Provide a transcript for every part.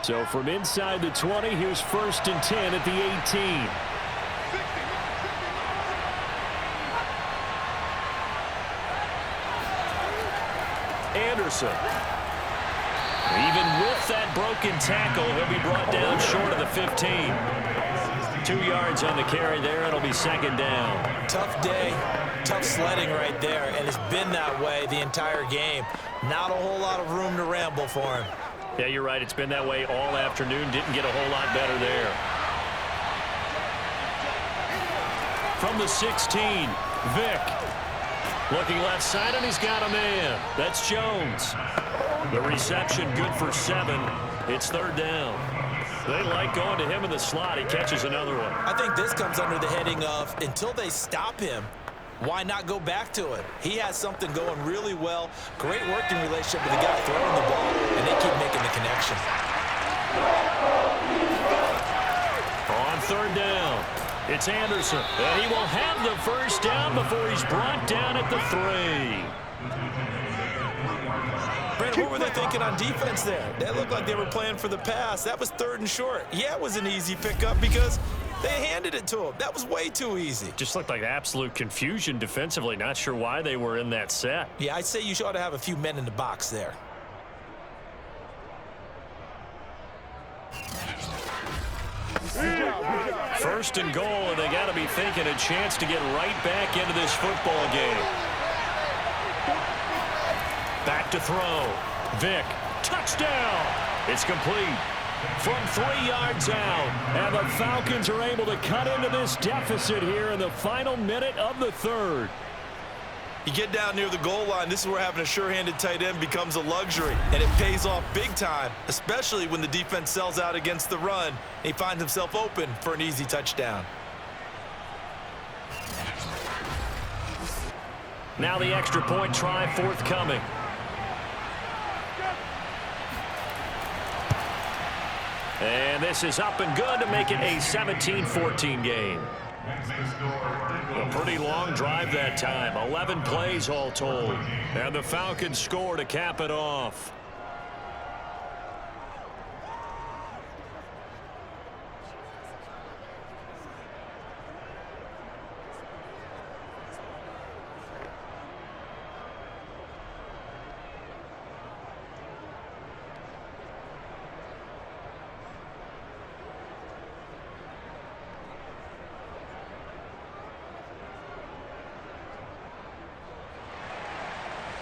So from inside the 20, here's 1st and 10 at the 18. Anderson. Even with that broken tackle, he'll be brought down short of the 15. 2 yards on the carry there. It'll be 2nd down. Tough day, tough sledding right there, and it's been that way the entire game. Not a whole lot of room to ramble for him. Yeah, you're right. It's been that way all afternoon. Didn't get a whole lot better there. From the 16, Vick. Looking left side, and he's got a man. That's Jones. The reception good for 7. It's 3rd down. They like going to him in the slot. He catches another one. I think this comes under the heading of until they stop him, why not go back to it? He has something going really well. Great working relationship with the guy throwing the ball, and they keep making the connection. On 3rd down, it's Anderson. And he will have the 1st down before he's brought down at the 3. Brandon, what were they thinking on defense there? They looked like they were playing for the pass. That was 3rd and short. Yeah, it was an easy pickup because they handed it to him. That was way too easy. Just looked like absolute confusion defensively. Not sure why they were in that set. Yeah, I'd say you ought to have a few men in the box there. First and goal, and they got to be thinking a chance to get right back into this football game. Back to throw. Vick. Touchdown. It's complete. From 3 yards out. And the Falcons are able to cut into this deficit here in the final minute of the 3rd. You get down near the goal line, this is where having a sure-handed tight end becomes a luxury, and it pays off big time, especially when the defense sells out against the run. He finds himself open for an easy touchdown. Now the extra point try forthcoming. And this is up and good to make it a 17-14 game. A pretty long drive that time. 11 plays all told. And the Falcons score to cap it off.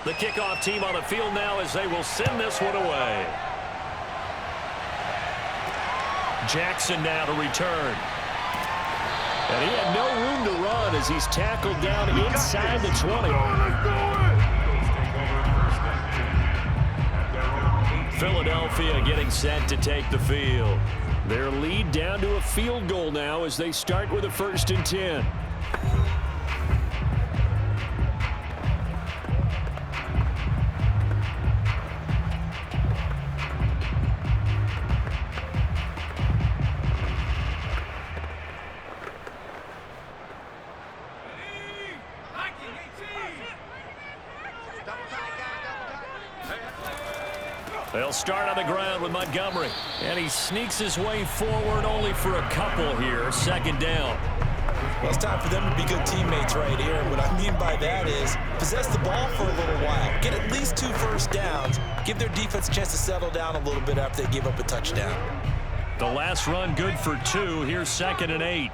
The kickoff team on the field now as they will send this one away. Jackson now to return. And he had no room to run as he's tackled down inside the 20. Philadelphia getting set to take the field. Their lead down to a field goal now as they start with a 1st and 10. They'll start on the ground with Montgomery. And he sneaks his way forward only for a couple here. 2nd down. Well, it's time for them to be good teammates right here. And what I mean by that is possess the ball for a little while. Get at least 2 first downs. Give their defense a chance to settle down a little bit after they give up a touchdown. The last run good for 2. Here's 2nd and 8.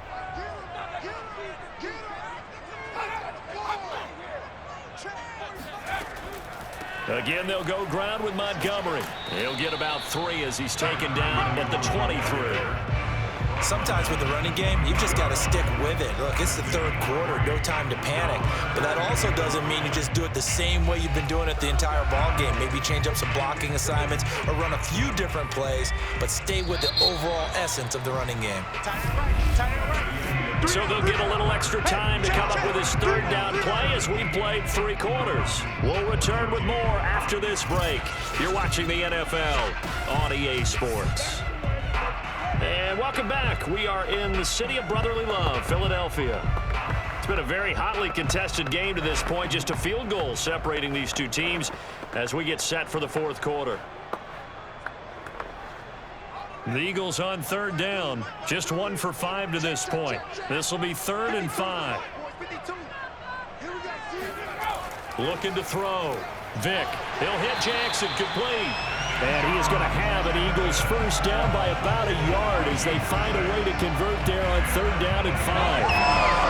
Again, they'll go ground with Montgomery. He'll get about 3 as he's taken down at the 23. Sometimes with the running game, you've just got to stick with it. Look, it's the 3rd quarter, no time to panic. But that also doesn't mean you just do it the same way you've been doing it the entire ball game. Maybe change up some blocking assignments or run a few different plays, but stay with the overall essence of the running game. So they'll get a little extra time to come up with his 3rd down play as we played 3 quarters. We'll return with more after this break. You're watching the NFL on EA Sports. And welcome back. We are in the city of brotherly love, Philadelphia. It's been a very hotly contested game to this point. Just a field goal separating these two teams as we get set for the 4th quarter. The Eagles on third down. Just 1 for 5 to this point. This will be 3rd and 5. Looking to throw. Vick. He'll hit Jackson. Complete. And he is going to have an Eagles first down by about a yard as they find a way to convert there on 3rd down and 5.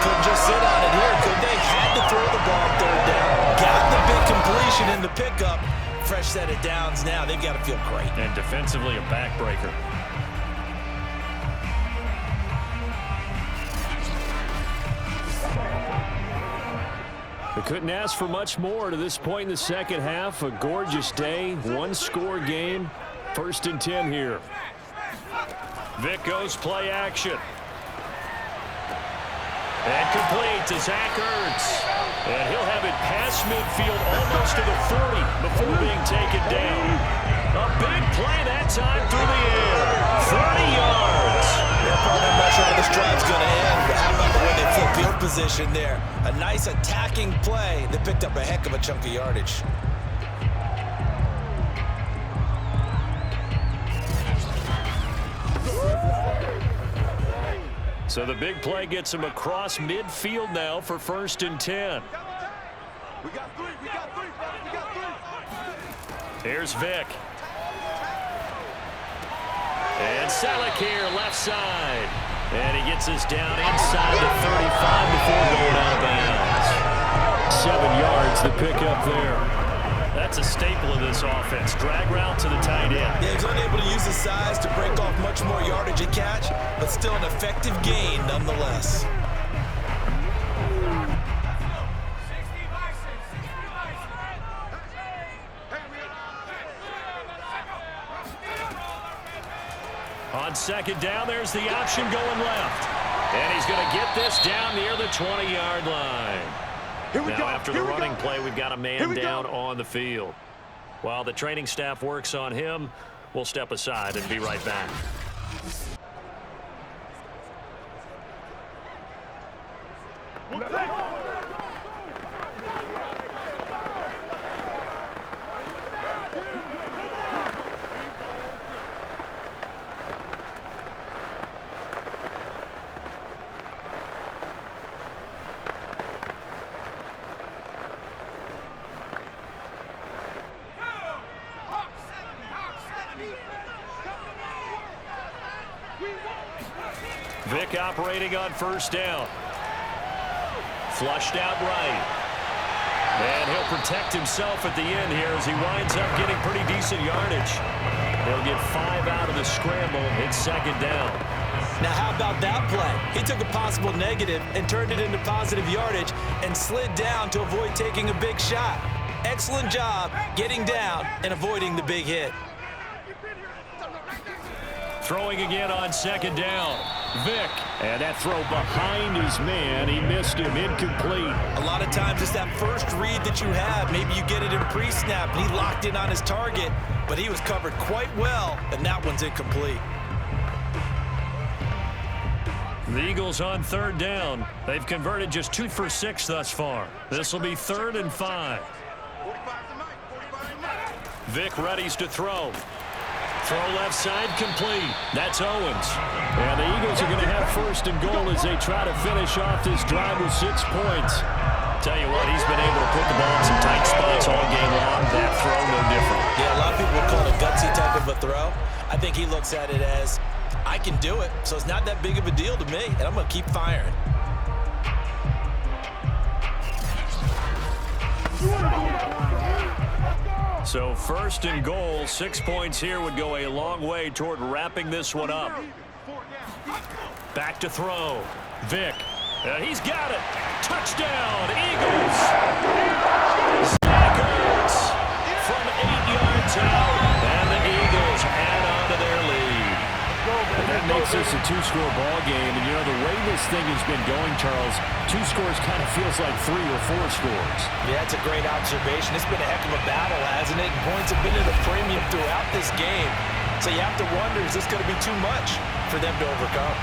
Couldn't just sit on it here, could they? Had to throw the ball on 3rd down. Got the big completion in the pickup. Fresh set of downs now. They've got to feel great. And defensively a backbreaker. They couldn't ask for much more to this point in the second half. A gorgeous day, 1-score game. 1st and 10 here. Vick goes play action. And complete to Zach Ertz. And he'll have it past midfield almost to the 40 before being taken down. A big play that time through the air. 30 yards. I'm not sure how this drive's going to end, but how about the way they flip field position there? A nice attacking play that picked up a heck of a chunk of yardage. So the big play gets him across midfield now for 1st and 10. We got 3. Here's Vick. And Selleck here, left side. And he gets us down inside the 35 before going out of bounds. 7 yards to pick up there. That's a staple of this offense. Drag route to the tight end. Yeah, he's unable to use his size to break off much more yardage and catch, but still an effective gain nonetheless. On 2nd down, there's the option going left. And he's going to get this down near the 20-yard line. Now, after the running play, we've got a man down on the field. While the training staff works on him, we'll step aside and be right back. Vick operating on 1st down. Flushed out right. And he'll protect himself at the end here as he winds up getting pretty decent yardage. He'll get 5 out of the scramble. It's 2nd down. Now, how about that play? He took a possible negative and turned it into positive yardage and slid down to avoid taking a big shot. Excellent job getting down and avoiding the big hit. Throwing again on 2nd down. Vick. And that throw behind his man. He missed him. Incomplete. A lot of times it's that first read that you have. Maybe you get it in pre-snap and he locked in on his target, but he was covered quite well, and that one's incomplete. The Eagles on 3rd down. They've converted just 2 for 6 thus far. This will be 3rd and 5. Vick readies to throw. Throw left side, complete. That's Owens. And the Eagles are going to have 1st and goal as they try to finish off this drive with 6 points. Tell you what, he's been able to put the ball in some tight spots all game long. That throw, no different. Yeah, a lot of people would call it a gutsy type of a throw. I think he looks at it as, I can do it, so it's not that big of a deal to me, and I'm going to keep firing. So 1st and goal, 6 points here would go a long way toward wrapping this one up. Back to throw. Vick. He's got it. Touchdown, Eagles. Zach Ertz from 8 yards out. And the Eagles add on to their lead. And that makes this a 2-score ball game. And, you know, the way this thing has been going, Charles, 2 scores kind of feels like 3 or 4 scores. Yeah, it's a great observation. It's been a heck of a battle, hasn't it? And points have been at a premium throughout this game. So you have to wonder, is this going to be too much for them to overcome?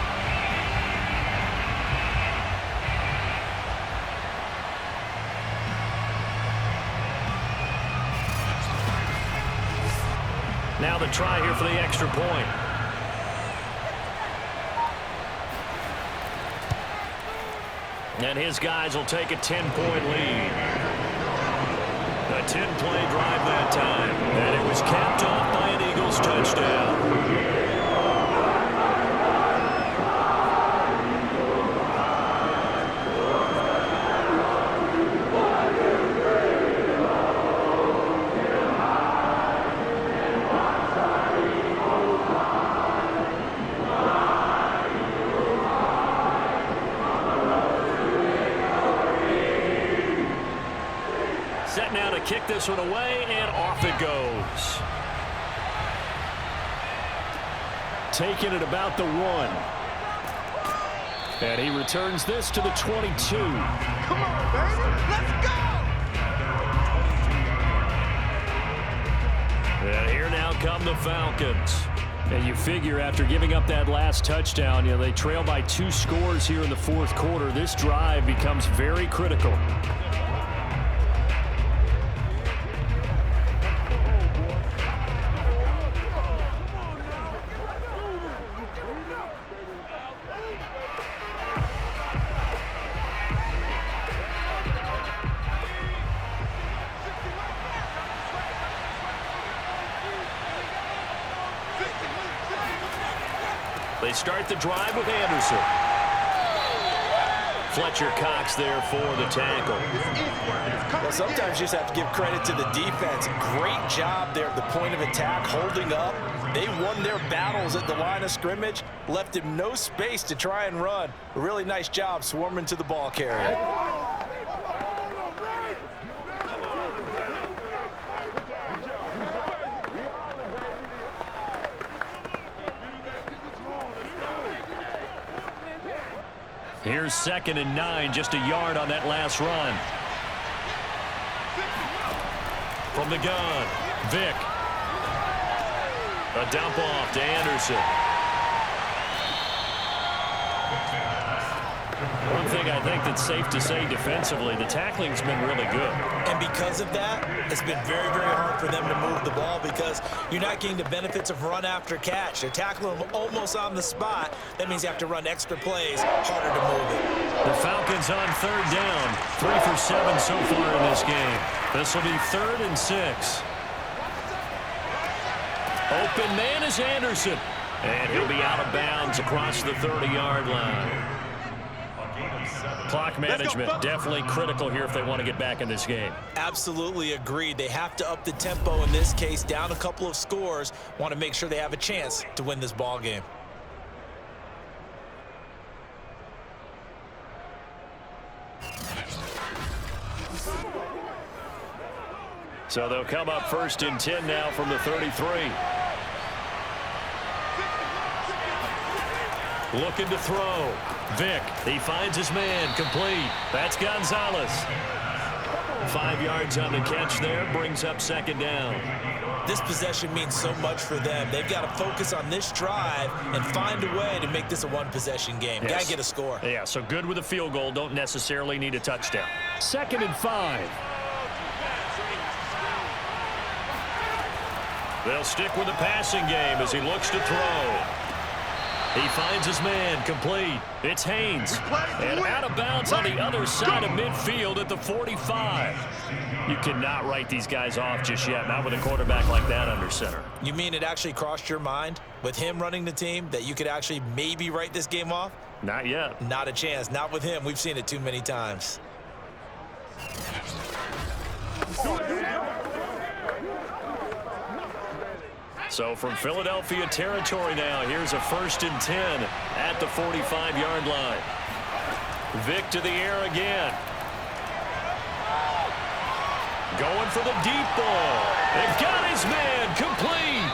Now the try here for the extra point. And his guys will take a 10-point lead. A 10-play drive that time. And it was capped off by an Eagles touchdown. Set now to kick this one away, and off it goes. Taking it about the 1. And he returns this to the 22. Come on, baby. Let's go! And here now come the Falcons. And you figure after giving up that last touchdown, they trail by 2 scores here in the fourth quarter. This drive becomes very critical. They start the drive with Anderson. Fletcher Cox there for the tackle. Well, sometimes you just have to give credit to the defense. Great job there at the point of attack, holding up. They won their battles at the line of scrimmage, left him no space to try and run. A really nice job swarming to the ball carrier. Here's 2nd and 9, just a yard on that last run. From the gun, Vick. A dump off to Anderson. One thing I think that's safe to say defensively, the tackling's been really good. And because of that, it's been very, very hard for them to move the ball because you're not getting the benefits of run after catch. They're tackling them almost on the spot. That means you have to run extra plays, harder to move it. The Falcons on 3rd down. 3 for 7 so far in this game. This will be 3rd and 6. Open man is Anderson. And he'll be out of bounds across the 30-yard line. Clock management definitely critical here if they want to get back in this game. Absolutely agreed. They have to up the tempo in this case, down a couple of scores. Want to make sure they have a chance to win this ball game. So they'll come up 1st and 10 now from the 33. Looking to throw. Vick, he finds his man, complete. That's Gonzalez. 5 yards on the catch there, brings up 2nd down. This possession means so much for them. They've got to focus on this drive and find a way to make this a one-possession game. Yes. Got to get a score. Yeah, so good with a field goal, don't necessarily need a touchdown. 2nd and 5. They'll stick with the passing game as he looks to throw. He finds his man, complete. It's Haynes. And out of bounds on the other side of midfield at the 45. You cannot write these guys off just yet, not with a quarterback like that under center. You mean it actually crossed your mind with him running the team that you could actually maybe write this game off? Not yet. Not a chance. Not with him. We've seen it too many times. So from Philadelphia territory now, here's a 1st and 10 at the 45-yard line. Vick to the air again. Going for the deep ball. They've got his man, complete.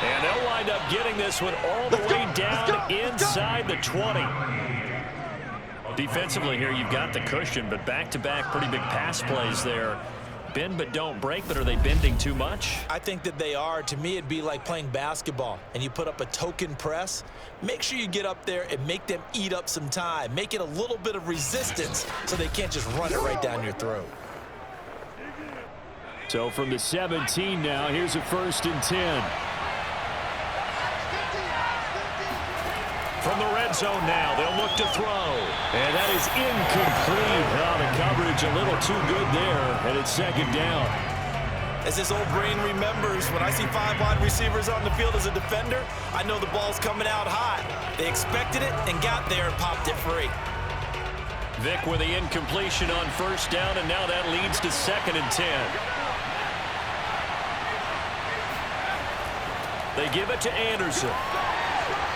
And they'll wind up getting this one all the way down inside the 20. Defensively here, you've got the cushion, but back-to-back pretty big pass plays there. Bend but don't break, but are they bending too much? I think that they are. To me, it'd be like playing basketball and you put up a token press. Make sure you get up there and make them eat up some time. Make it a little bit of resistance so they can't just run it right down your throat. So from the 17 now, here's a 1st and 10. From the red red zone now. They'll look to throw. And that is incomplete. Oh, the coverage a little too good there, and it's second down. As this old brain remembers, when I see 5 wide receivers on the field as a defender, I know the ball's coming out hot. They expected it and got there and popped it free. Vick with the incompletion on first down, and now that leads to 2nd and 10. They give it to Anderson.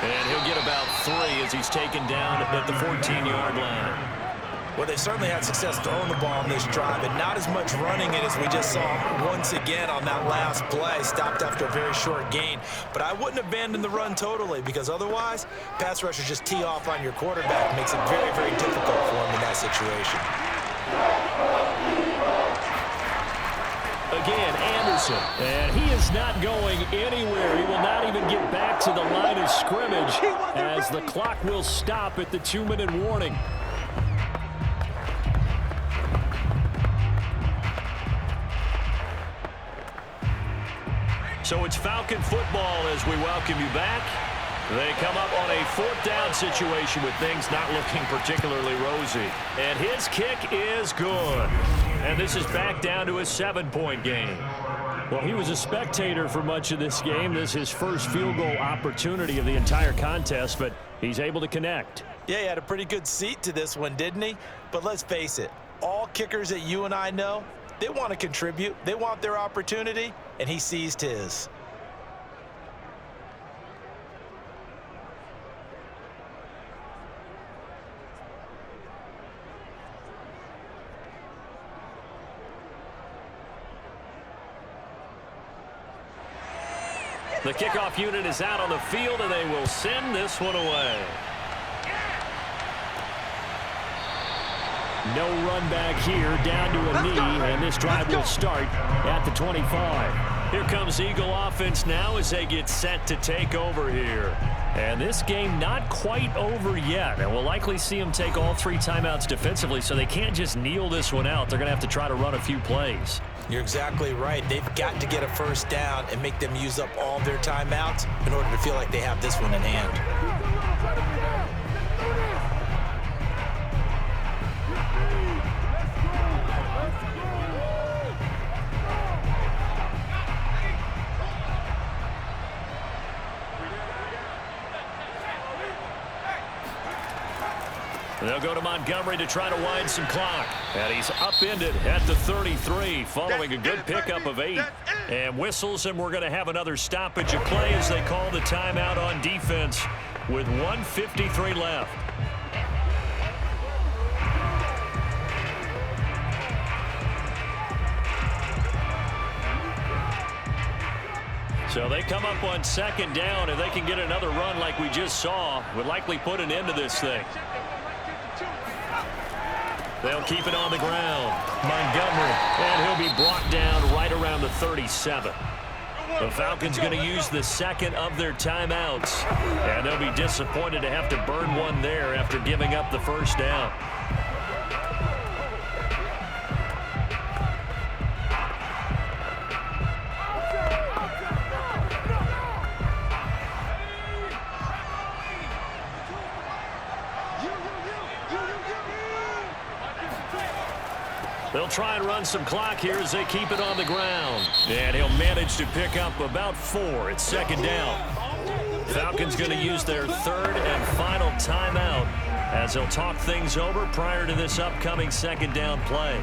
And he'll get about 3 as he's taken down at the 14-yard line. Well, they certainly had success throwing the ball on this drive, and not as much running it as we just saw once again on that last play. Stopped after a very short gain. But I wouldn't abandon the run totally, because otherwise, pass rushers just tee off on your quarterback. It makes it very, very difficult for him in that situation. Again, Anderson, and he is not going anywhere. He will not even get back to the line of scrimmage as the clock will stop at the 2-minute warning. So it's Falcon football as we welcome you back. They come up on a 4th down situation with things not looking particularly rosy. And his kick is good. And this is back down to a 7-point game. Well, he was a spectator for much of this game. This is his first field goal opportunity of the entire contest, but he's able to connect. Yeah, he had a pretty good seat to this one, didn't he? But let's face it, all kickers that you and I know, they want to contribute. They want their opportunity, and he seized his. The kickoff unit is out on the field, and they will send this one away. No run back here, down to a knee, and this drive will start at the 25. Here comes Eagle offense now as they get set to take over here. And this game not quite over yet, and we'll likely see them take all 3 timeouts defensively, so they can't just kneel this one out. They're going to have to try to run a few plays. You're exactly right. They've got to get a first down and make them use up all their timeouts in order to feel like they have this one in hand. They'll go to Montgomery to try to wind some clock. And he's upended at the 33 following a good pickup of 8. And whistles, and we're going to have another stoppage of play as they call the timeout on defense with 1:53 left. So they come up on 2nd down, and they can get another run like we just saw. Would likely put an end to this thing. They'll keep it on the ground. Montgomery, and he'll be brought down right around the 37. The Falcons going to use the 2nd of their timeouts, and they'll be disappointed to have to burn one there after giving up the first down. They'll try and run some clock here as they keep it on the ground. And he'll manage to pick up about 4. It's 2nd down. Falcons going to use their 3rd and final timeout as they'll talk things over prior to this upcoming 2nd down play.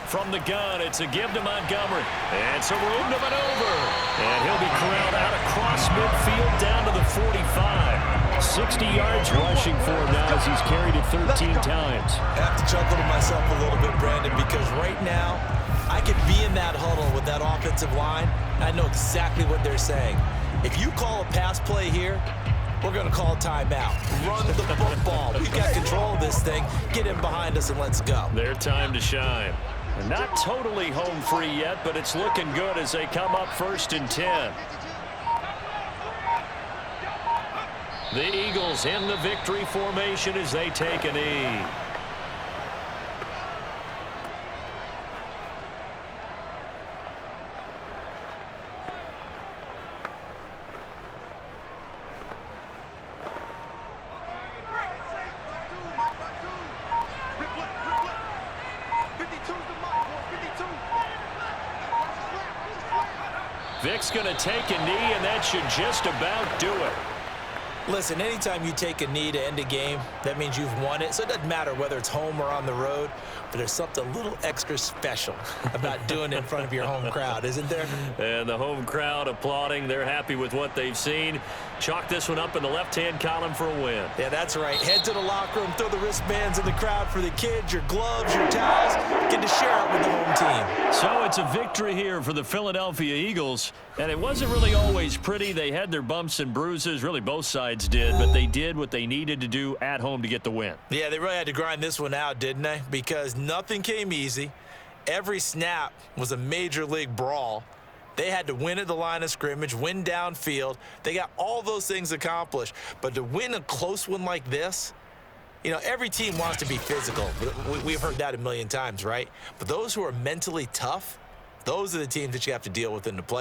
From the gun, it's a give to Montgomery. And some room to maneuver. And he'll be corralled out across midfield down to the 45. 60 yards rushing for him now as he's carried it 13 times. I have to chuckle to myself a little bit, Brandon, because right now I could be in that huddle with that offensive line. I know exactly what they're saying. If you call a pass play here, we're going to call a timeout. Run the football. We've got control of this thing. Get in behind us and let's go. Their time to shine. Not totally home free yet, but it's looking good as they come up 1st and 10. The Eagles in the victory formation as they take a knee. Vick's going to take a knee, and that should just about do it. Listen, anytime you take a knee to end a game, that means you've won it. So it doesn't matter whether it's home or on the road, but there's something a little extra special about doing it in front of your home crowd, isn't there? And the home crowd applauding. They're happy with what they've seen. Chalk this one up in the left-hand column for a win. Yeah, that's right. Head to the locker room, throw the wristbands in the crowd for the kids, your gloves, your towels. Get to share it with the home team. So it's a victory here for the Philadelphia Eagles. And it wasn't really always pretty. They had their bumps and bruises. Really, both sides did. But they did what they needed to do at home to get the win. Yeah, they really had to grind this one out, didn't they? Because nothing came easy. Every snap was a major league brawl. They had to win at the line of scrimmage, win downfield. They got all those things accomplished. But to win a close one like this, you know, every team wants to be physical. We've heard that a million times, right? But those who are mentally tough, those are the teams that you have to deal with in the play.